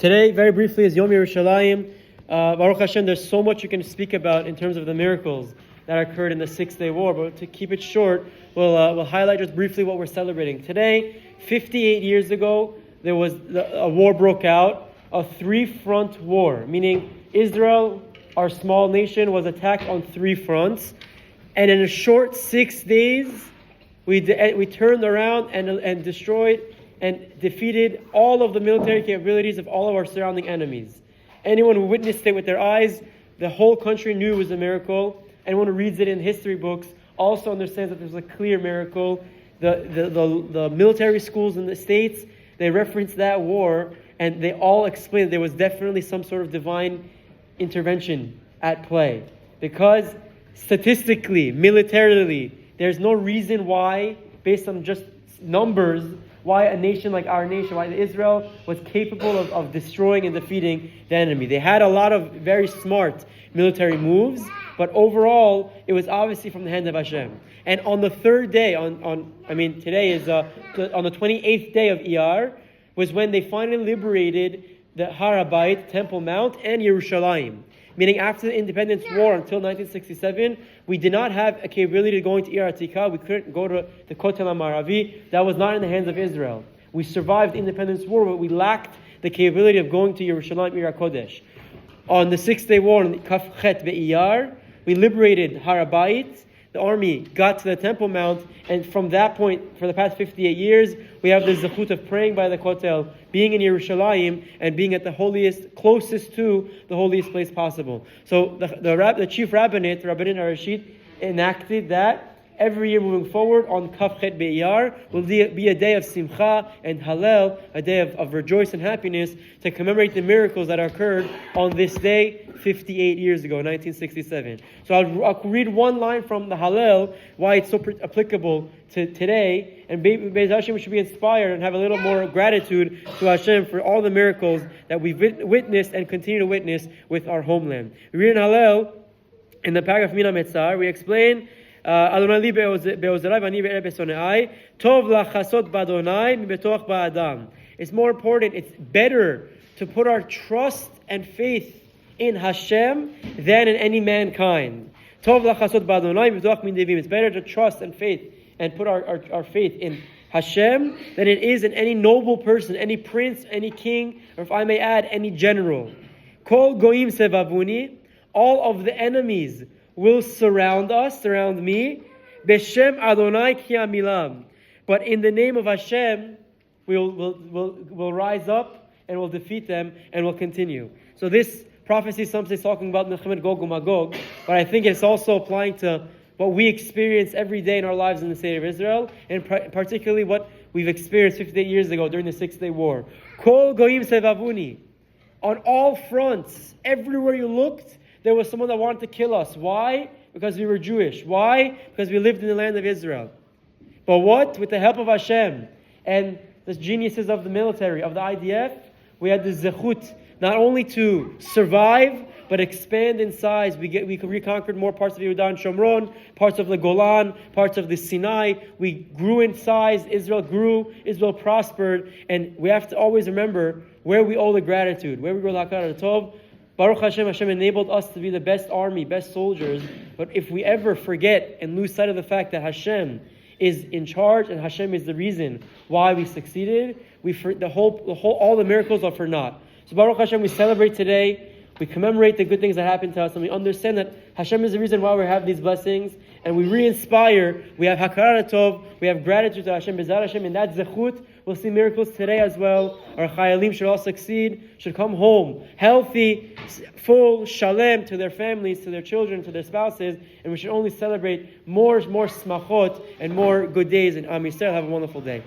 Today, very briefly, is Yom Yerushalayim. Baruch Hashem, there's so much you can speak about in terms of the miracles that occurred in the 6-day war, but to keep it short, we'll highlight just briefly what we're celebrating. Today, 58 years ago, a war broke out, a three-front war, meaning Israel, our small nation, was attacked on three fronts, and in a short 6 days, we turned around and destroyed and defeated all of the military capabilities of all of our surrounding enemies. Anyone who witnessed it with their eyes, the whole country knew it was a miracle. Anyone who reads it in history books also understands that there's a clear miracle. The military schools in the States, they reference that war, and they all explain that there was definitely some sort of divine intervention at play. Because statistically, militarily, there's no reason why, based on just numbers, why a nation like our nation, why Israel was capable of destroying and defeating the enemy. They had a lot of very smart military moves, but overall, it was obviously from the hand of Hashem. And on the third day, today is on the 28th day of Iyar, was when they finally liberated the Har HaBayit, Temple Mount, and Yerushalayim. Meaning after the Independence War until 1967, we did not have a capability to go into Ir Atikah. We couldn't go to the Kotel HaMaravi. That was not in the hands of Israel. We survived the Independence War, but we lacked the capability of going to Yerushalayim, Ir HaKodesh. On the 6-day war, on Kaf Chet Be'iyar, we liberated Har HaBayit. The army got to the Temple Mount, and from that point, for the past 58 years, we have the zechut of praying by the Kotel, being in Yerushalayim, and being at the holiest, closest to the holiest place possible. So the chief rabbinate Harashit, enacted that every year moving forward on Kaf Chet Be'iyar will be a day of simcha and hallel, a day of rejoice and happiness, to commemorate the miracles that occurred on this day 58 years ago, 1967. So I'll read one line from the hallel, why it's so applicable to today, and Be'ez Hashem, we should be inspired and have a little more gratitude to Hashem for all the miracles that we've witnessed and continue to witness with our homeland. We read in hallel, in the paragraph Mina Metzar, we explain Adonai li be'ozerai v'ani be'er be'sonai tov lachasot b'Adonai mibetoch ba'adam. It's more important, it's better to put our trust and faith in Hashem than in any mankind. Tov lachasot b'Adonai mibetoch min devim. It's better to trust and faith and put our faith in Hashem than it is in any noble person, any prince, any king, or if I may add, any general. Kol goyim sevavuni. All of the enemies will surround me. Beshem Adonai ki amilam. But in the name of Hashem, we'll rise up and we'll defeat them and we'll continue. So this prophecy, some say, is talking about Milchemet Gog uMagog, but I think it's also applying to what we experience every day in our lives in the state of Israel, and particularly what we've experienced 58 years ago during the 6-day war. Kol goyim sevavuni. On all fronts, everywhere you looked, there was someone that wanted to kill us. Why? Because we were Jewish. Why? Because we lived in the land of Israel. But what? With the help of Hashem and the geniuses of the military, of the IDF, we had the zechut not only to survive, but expand in size. We reconquered more parts of Yehuda and Shomron, parts of the Golan, parts of the Sinai. We grew in size. Israel grew. Israel prospered. And we have to always remember where we owe the gratitude, where we go Lakar Tov. Baruch Hashem, Hashem enabled us to be the best army, best soldiers. But if we ever forget and lose sight of the fact that Hashem is in charge and Hashem is the reason why we succeeded, all the miracles are for naught. So Baruch Hashem, we celebrate today. We commemorate the good things that happened to us, and we understand that Hashem is the reason why we have these blessings, and we re-inspire. We have Hakarat Tov, we have gratitude to Hashem, Bezat Hashem, and that zechut. We'll see miracles today as well. Our chayalim should all succeed, should come home healthy, full, shalem to their families, to their children, to their spouses, and we should only celebrate more smachot and more good days in Am Yisrael. Have a wonderful day.